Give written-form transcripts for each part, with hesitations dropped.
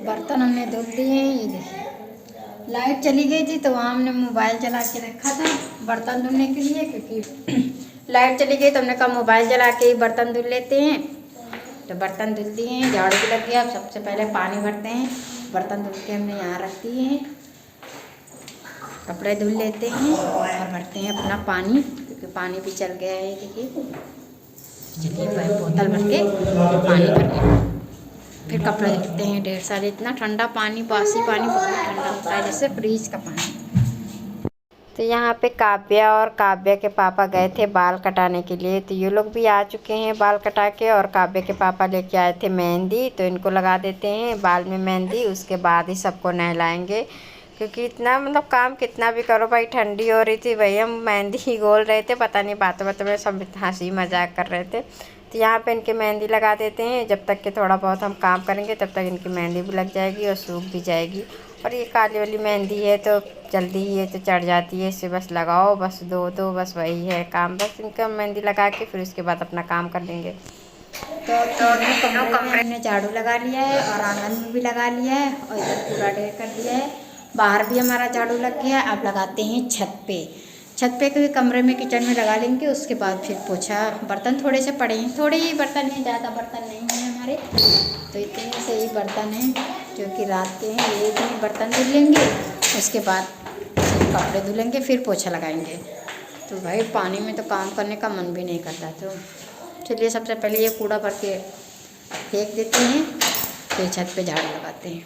बर्तन हमने धुल दिए हैं। ये देखिए लाइट चली गई थी तो वहाँ हमने मोबाइल चला के रखा था बर्तन धुलने के लिए, क्योंकि लाइट चली गई तो हमने कहा मोबाइल चला के ही बर्तन धुल लेते हैं। तो बर्तन धुल दिए हैं, झाड़ू भी लग गया। अब सबसे पहले पानी भरते हैं। बर्तन धुल के हमने यहाँ रख दिए हैं, कपड़े धुल लेते हैं और भरते हैं अपना पानी, क्योंकि पानी भी चल गया है। देखिए चलिए बोतल भर के पानी भर के फिर कपड़े धुलते हैं ढेर सारे। इतना ठंडा पानी, बासी पानी बहुत ठंडा होता है, जैसे फ्रीज का पानी। तो यहाँ पे काव्या और काव्या के पापा गए थे बाल कटाने के लिए, तो ये लोग भी आ चुके हैं बाल कटा के। और काव्या के पापा लेके आए थे मेहंदी, तो इनको लगा देते हैं बाल में मेहंदी, उसके बाद ही सबको नहलाएंगे। क्योंकि इतना मतलब काम कितना भी करो भाई, ठंडी हो रही थी, वही हम मेहंदी ही गोल रहे थे, पता नहीं बातों बातों में सब हंसी मजाक कर रहे थे। तो यहाँ पे इनकी मेहंदी लगा देते हैं। जब तक कि थोड़ा बहुत हम काम करेंगे तब तक इनकी मेहंदी भी लग जाएगी और सूख भी जाएगी। और ये काली वाली मेहंदी है तो जल्दी ही ये तो चढ़ जाती है, इसे बस लगाओ, बस दो बस वही है काम। बस इनका मेहंदी लगा के फिर उसके बाद अपना काम कर लेंगे। तो तीनों कमरे में झाड़ू लगा लिया है और आंगन में भी लगा लिया है और इधर पूरा ढेर कर दिया है। बाहर भी हमारा झाड़ू लग गया। अब लगाते हैं छत पे। छत पे के कमरे में किचन में लगा लेंगे, उसके बाद फिर पोछा। बर्तन थोड़े से पड़े हैं, थोड़े ही बर्तन हैं, ज़्यादा बर्तन नहीं हैं हमारे, तो इतने से ही बर्तन हैं क्योंकि रात के हैं। ये इतने बर्तन धुल लेंगे, उसके बाद फिर कपड़े धुलेंगे, फिर पोछा लगाएंगे। तो भाई पानी में तो काम करने का मन भी नहीं करता। तो चलिए सबसे पहले ये कूड़ा भर के फेंक देते हैं, फिर छत पे झाड़ू लगाते हैं।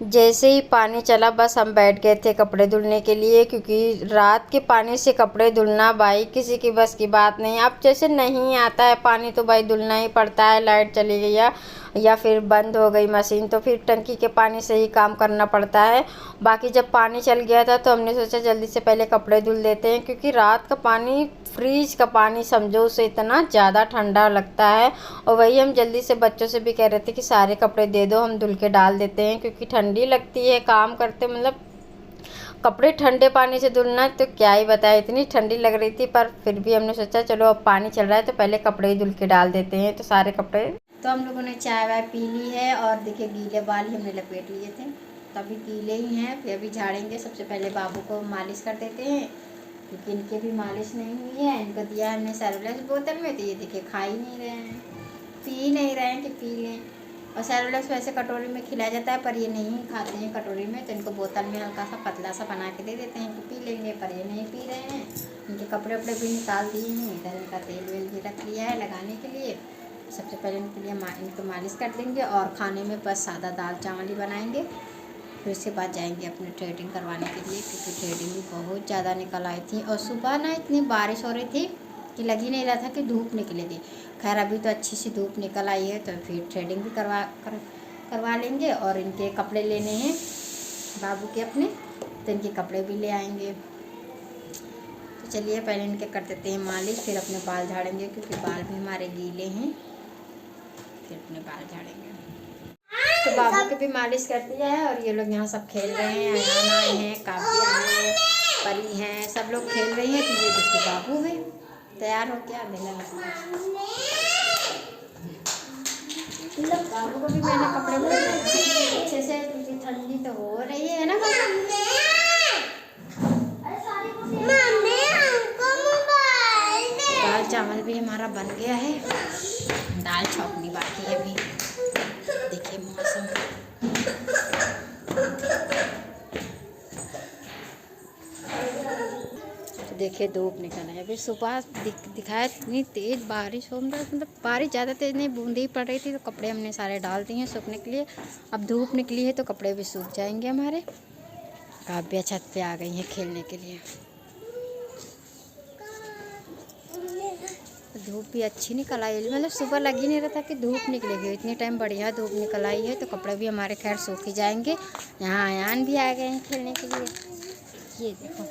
जैसे ही पानी चला बस हम बैठ गए थे कपड़े धुलने के लिए, क्योंकि रात के पानी से कपड़े धुलना भाई किसी की बस की बात नहीं। अब जैसे नहीं आता है पानी तो भाई धुलना ही पड़ता है। लाइट चली गई या फिर बंद हो गई मशीन तो फिर टंकी के पानी से ही काम करना पड़ता है। बाकी जब पानी चल गया था तो हमने सोचा जल्दी से पहले कपड़े धुल देते हैं, क्योंकि रात का पानी फ्रीज का पानी समझो, उसे इतना ज़्यादा ठंडा लगता है। और वही हम जल्दी से बच्चों से भी कह रहे थे कि सारे कपड़े दे दो, हम धुल के डाल देते हैं, क्योंकि ठंडी लगती है काम करते। मतलब कपड़े ठंडे पानी से धुलना तो क्या ही बताए, इतनी ठंडी लग रही थी। पर फिर भी हमने सोचा चलो अब पानी चल रहा है तो पहले कपड़े ही धुल के डाल देते हैं। तो सारे कपड़े तो हम लोगों ने चाय वाय पी ली है और देखिए गीले बाल ही हमने लपेट लिए थे, तो अभी गीले ही हैं। फिर अभी झाड़ेंगे। सबसे पहले बाबू को मालिश कर देते हैं, क्योंकि इनके भी मालिश नहीं हुई है। इनको दिया हमने सेरेलैक्स बोतल में, तो ये देखिए खा ही नहीं रहे हैं, पी नहीं रहे हैं कि पी लें। और सेरेलैक्स वैसे कटोरी में खिलाया जाता है, पर ये नहीं खाते हैं कटोरी में, तो इनको बोतल में हल्का सा पतला सा बना के दे देते हैं कि पी लेंगे, पर ये नहीं पी रहे हैं। इनके कपड़े वपड़े भी निकाल दिए हैं, इधर इनका तेल वेल भी रख लिया है लगाने के लिए। सबसे पहले इनके लिए इनको मालिश कर देंगे और खाने में बस सादा दाल चावल ही बनाएंगे। फिर उसके बाद जाएंगे अपने थ्रेडिंग करवाने के लिए, क्योंकि थ्रेडिंग भी बहुत ज़्यादा निकल आई थी। और सुबह ना इतनी बारिश हो रही थी कि लग ही नहीं रहा था कि धूप निकलेगी। खैर अभी तो अच्छी सी धूप निकल आई है, तो फिर थ्रेडिंग भी करवा लेंगे। और इनके कपड़े लेने हैं बाबू के अपने, तो इनके कपड़े भी ले आएंगे। तो चलिए पहले इनके कर देते हैं मालिश, फिर अपने बाल झाड़ेंगे, क्योंकि बाल भी हमारे गीले हैं। फिर अपने बाल झाड़ेंगे। तो बाबू की भी मालिश कर दिया है और ये लोग यहाँ सब खेल रहे हैं। अयान आए हैं, काव्या है, परी हैं, सब लोग खेल रही हैं। तो ये देखिए बाबू है तैयार हो क्या देना लगता है। बाबू को भी मैंने कपड़े पहने अच्छे से, क्योंकि ठंडी तो हो रही है ना। दाल चावल भी हमारा बन गया है, दाल छौंकनी बाकी है अभी। देखिए मौसम तो देखिए धूप निकल है। अभी सुबह दिखाया इतनी तेज़ बारिश हो, मतलब बारिश ज़्यादा तेज़ नहीं, बूंदी ही पड़ रही थी। तो कपड़े हमने सारे डाल दिए हैं सूखने के लिए। अब धूप निकली है तो कपड़े भी सूख जाएंगे हमारे। काव्या छत पे आ गई है खेलने के लिए। धूप भी अच्छी निकल आई, मतलब सुबह लग ही नहीं रहा था कि धूप निकलेगी, इतनी टाइम बढ़िया धूप निकल आई है। तो कपड़े भी हमारे खैर सूख ही जाएंगे। यहाँ अयान भी आ गए हैं खेलने के लिए। ये देखो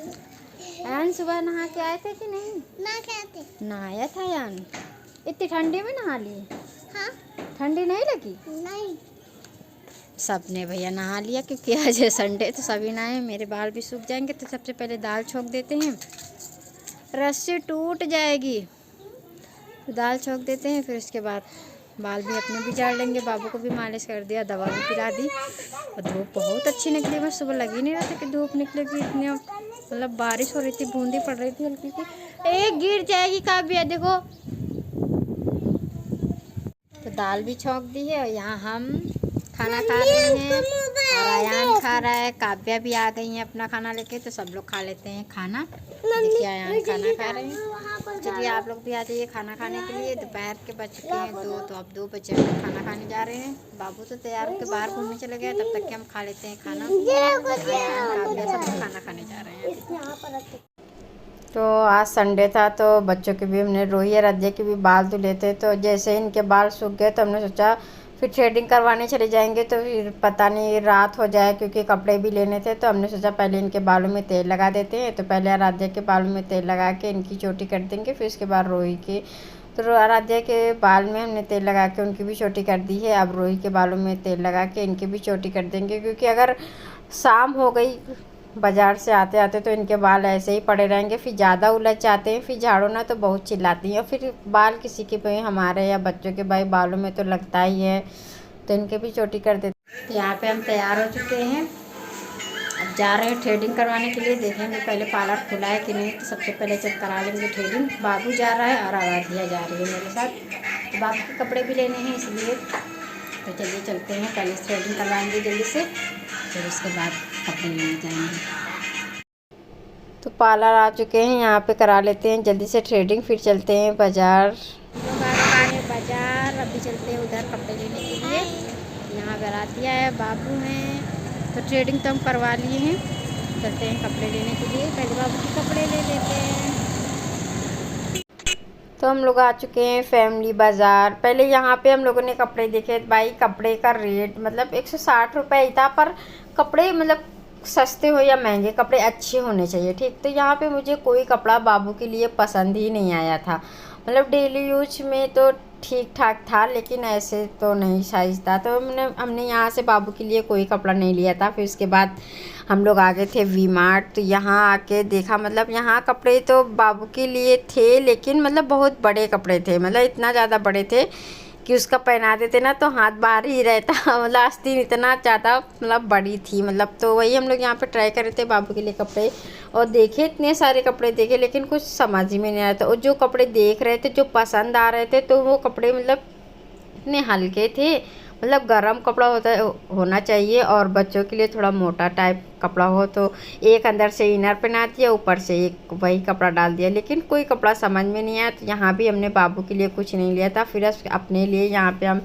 अयान सुबह नहा के आए थे कि नहीं? नहाया था अयान? इतनी ठंडी में नहा लिए? हाँ। ठंडी नहीं लगी? नहीं। सब ने भैया नहा लिया, क्योंकि आज है संडे तो सभी नहाए। मेरे बाल भी सूख जाएंगे। तो सबसे पहले दाल छौंक देते हैं, रस्सी टूट जाएगी। दाल छौंक देते हैं, फिर उसके बाद बाल भी अपने भी झाड़ लेंगे, बाबू को भी मालिश कर दिया, दवा भी पिला दी। और धूप बहुत अच्छी निकली, बस सुबह लग ही नहीं रहा था कि धूप निकलेगी। इतनी मतलब बारिश हो रही थी, बूंदी पड़ रही थी हल्की सी। एक गिर जाएगी काव्या, देखो। तो दाल भी छौंक दी है और यहाँ हम खाना खा रहे हैं और आयान खा रहा है। काव्या भी आ गई है अपना खाना लेके, तो सब लोग खा लेते हैं खाना। देखिए आयान खाना खा रहे हैं। चलिए आप लोग भी आ जाइए खाना खाने के लिए। दोपहर के बज चुके हैं 2, तो अब 2 बजे हम खाना खाने जा रहे हैं। बाबू तो तैयार होकर बाहर घूमने चले गए, तब तक के हम खा लेते हैं खाना। आयान काव्या सब लोग खाना खाने जा रहे हैं। तो आज संडे था, तो बच्चों के भी हमने, रोही और अजय के भी बाल धुले थे। तो जैसे इनके बाल सूख गए तो हमने सोचा फिर थ्रेडिंग करवाने चले जाएंगे, तो फिर पता नहीं रात हो जाए, क्योंकि कपड़े भी लेने थे। तो हमने सोचा पहले इनके बालों में तेल लगा देते हैं। तो पहले आराध्या के बालों में तेल लगा के इनकी चोटी कर देंगे, फिर उसके बाद रोही की। तो आराध्या के बाल में हमने तेल लगा के उनकी भी चोटी कर दी है। अब रोही के बालों में तेल लगा के इनकी भी चोटी कर देंगे, क्योंकि अगर शाम हो गई बाज़ार से आते आते तो इनके बाल ऐसे ही पड़े रहेंगे, फिर ज़्यादा उलझ जाते हैं, फिर झाड़ो ना तो बहुत चिल्लाती हैं। फिर बाल किसी के भाई हमारे या बच्चों के भाई बालों में तो लगता ही है, तो इनके भी चोटी कर देते। तो यहाँ पे हम तैयार हो चुके हैं, अब जा रहे हैं थ्रेडिंग करवाने के लिए। देखेंगे पहले पार्लर खुला है कि नहीं, तो सबसे पहले चेक करा लेंगे थ्रेडिंग। बाबू जा रहा है और आराध्या जा रही है मेरे साथ। तो बाबू के कपड़े भी लेने हैं इसलिए, तो चलिए चलते हैं। पहले थ्रेडिंग करवाएंगे जल्दी से, फिर उसके बाद कपड़े लेने जाएंगे। तो पार्लर आ चुके हैं, यहाँ पे करा लेते हैं जल्दी से थ्रेडिंग, फिर चलते हैं बाज़ार। लोग आ गए हैं बाज़ार, अभी चलते हैं उधर कपड़े लेने के लिए। यहाँ आराध्या है, बाबू हैं, तो थ्रेडिंग तो हम करवा लिए हैं। चलते हैं कपड़े लेने के लिए, पहले बाबू के कपड़े ले लेते हैं। तो हम लोग आ चुके हैं फैमिली बाज़ार। पहले यहाँ पे हम लोगों ने कपड़े देखे भाई, कपड़े का रेट मतलब 160 रुपये ही था, पर कपड़े मतलब सस्ते हो या महंगे, कपड़े अच्छे होने चाहिए, ठीक। तो यहाँ पे मुझे कोई कपड़ा बाबू के लिए पसंद ही नहीं आया था। मतलब डेली यूज में तो ठीक ठाक था, लेकिन ऐसे तो नहीं साइज़ था। तो हमने यहाँ से बाबू के लिए कोई कपड़ा नहीं लिया था। फिर उसके बाद हम लोग आ गए थे वी मार्ट। तो यहाँ आके देखा, मतलब यहाँ कपड़े तो बाबू के लिए थे, लेकिन मतलब बहुत बड़े कपड़े थे, मतलब इतना ज़्यादा बड़े थे कि उसका पहना देते ना तो हाथ बाहर ही रहता। मतलब आस्तीन इतना ज़्यादा मतलब बड़ी थी, मतलब। तो वही हम लोग यहाँ पे ट्राई कर रहे थे बाबू के लिए कपड़े, और देखे इतने सारे कपड़े देखे, लेकिन कुछ समझ ही में नहीं आया था। और जो कपड़े देख रहे थे, जो पसंद आ रहे थे, तो वो कपड़े मतलब इतने हल्के थे। मतलब गर्म कपड़ा होना चाहिए, और बच्चों के लिए थोड़ा मोटा टाइप कपड़ा हो। तो एक अंदर से इनर पहना दिया, ऊपर से एक वही कपड़ा डाल दिया, लेकिन कोई कपड़ा समझ में नहीं आया। तो यहाँ भी हमने बाबू के लिए कुछ नहीं लिया था। फिर अपने लिए यहाँ पे हम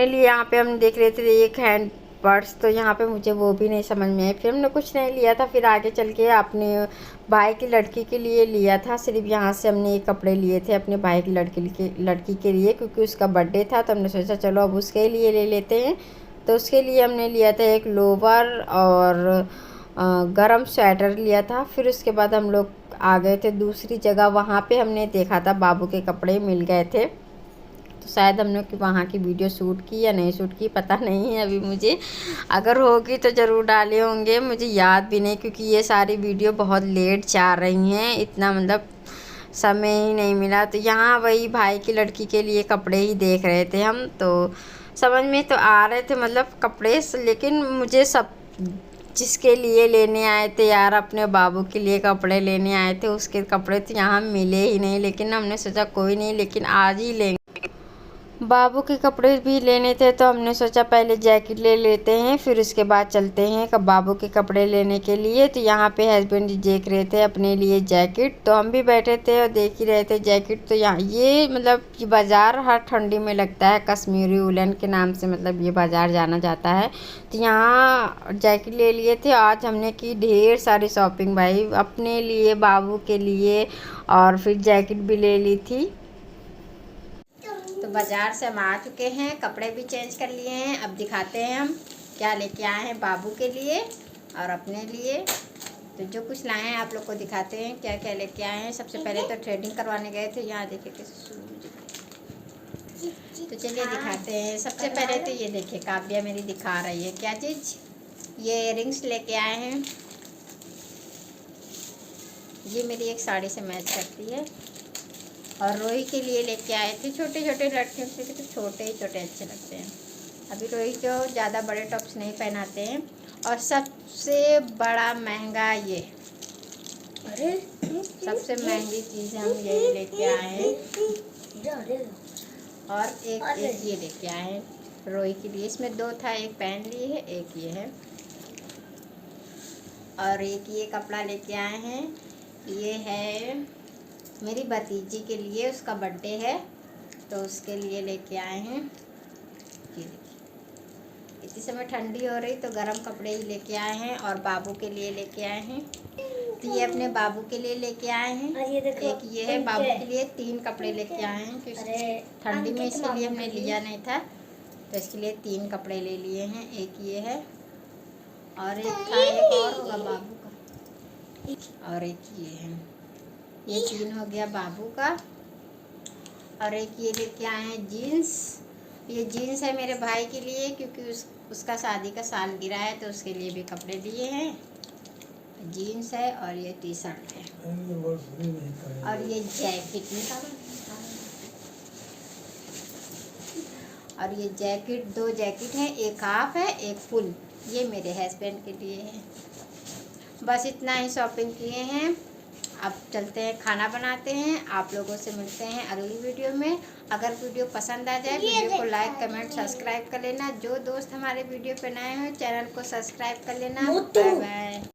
यहाँ पे हम देख रहे थे एक हैंड पर्स, तो यहाँ पे मुझे वो भी नहीं समझ में आया, फिर हमने कुछ नहीं लिया था। फिर आगे चल के अपने भाई की लड़की के लिए लिया था। सिर्फ यहाँ से हमने ये कपड़े लिए थे अपने भाई की लड़की के लिए, क्योंकि उसका बर्थडे था। तो हमने सोचा चलो अब उसके लिए ले लेते हैं। तो उसके लिए हमने लिया था एक लोवर और गरम स्वेटर लिया था। फिर उसके बाद हम लोग आ गए थे दूसरी जगह, वहाँ पे हमने देखा था बाबू के कपड़े मिल गए थे। तो शायद हमने वहाँ की वीडियो शूट की या नहीं शूट की, पता नहीं है अभी मुझे। अगर होगी तो ज़रूर डाले होंगे, मुझे याद भी नहीं, क्योंकि ये सारी वीडियो बहुत लेट जा रही हैं, इतना मतलब समय ही नहीं मिला। तो यहाँ वही भाई की लड़की के लिए कपड़े ही देख रहे थे हम। तो समझ में तो आ रहे थे मतलब कपड़े, लेकिन मुझे सब जिसके लिए लेने आए थे यार, अपने बाबू के लिए कपड़े लेने आए थे, उसके कपड़े तो यहाँ मिले ही नहीं। लेकिन हमने सोचा कोई नहीं, लेकिन आज ही लेंगे। बाबू के कपड़े भी लेने थे, तो हमने सोचा पहले जैकेट ले लेते हैं, फिर उसके बाद चलते हैं बाबू के कपड़े लेने के लिए। तो यहाँ पे हस्बैंड देख रहे थे अपने लिए जैकेट, तो हम भी बैठे थे और देख ही रहे थे जैकेट। तो यहाँ ये मतलब ये बाज़ार हर ठंडी में लगता है, कश्मीरी वुलन के नाम से मतलब ये बाज़ार जाना जाता है। तो यहाँ जैकेट ले लिए थे। आज हमने की ढेर सारी शॉपिंग भाई, अपने लिए, बाबू के लिए, और फिर जैकेट भी ले ली थी। तो बाज़ार से हम आ चुके हैं, कपड़े भी चेंज कर लिए हैं। अब दिखाते हैं हम क्या लेके आए हैं बाबू के लिए और अपने लिए। तो जो कुछ लाए हैं आप लोग को दिखाते हैं क्या क्या लेके आए हैं। सबसे पहले तो थ्रेडिंग करवाने गए थे, यहाँ देखिए कैसे। तो चलिए दिखाते हैं। सबसे पहले तो ये देखिए काव्या मेरी दिखा रही है क्या चीज़, ये इयररिंग्स लेके आए हैं। ये मेरी एक साड़ी से मैच करती है। और रोही के लिए लेके आए थे छोटे छोटे लड़कियों के लिए, तो छोटे ही छोटे अच्छे लगते हैं। अभी रोही को ज़्यादा बड़े टॉप्स नहीं पहनाते हैं। और सबसे बड़ा महंगा ये, अरे सबसे महंगी चीज़ हम यही लेके आए हैं। और एक ये लेके आए हैं रोही के लिए। इसमें दो था, एक पहन लिए है, एक ये है। और एक ये कपड़ा लेके आए हैं, ये है मेरी भतीजी के लिए, उसका बर्थडे है तो उसके लिए लेके आए हैं। ये देखिए, इतनी समय ठंडी हो रही तो गर्म कपड़े ही लेके आए हैं। और बाबू के लिए लेके आए हैं, तो ये अपने बाबू के लिए लेके आए हैं। एक ये है बाबू के लिए, 3 कपड़े लेके आए हैं क्योंकि ठंडी में इसके लिए हमने लिया नहीं था, तो इसके लिए 3 कपड़े ले लिए हैं। एक ये है और एक था, एक और होगा बाबू का, और एक ये है। ये 3 हो गया बाबू का। और एक ये लेके आए हैं जीन्स। ये जीन्स है मेरे भाई के लिए क्योंकि उसका शादी का साल गिरा है, तो उसके लिए भी कपड़े लिए हैं। जीन्स है और ये टी शर्ट है और ये जैकेट और ये जैकेट, 2 जैकेट हैं, एक हाफ है एक फुल, ये मेरे हस्बैंड के लिए है। बस इतना ही शॉपिंग किए हैं। अब चलते हैं खाना बनाते हैं। आप लोगों से मिलते हैं अगली वीडियो में। अगर वीडियो पसंद आ जाए वीडियो को लाइक कमेंट सब्सक्राइब कर लेना। जो दोस्त हमारे वीडियो पे नए हैं चैनल को सब्सक्राइब कर लेना। Bye bye.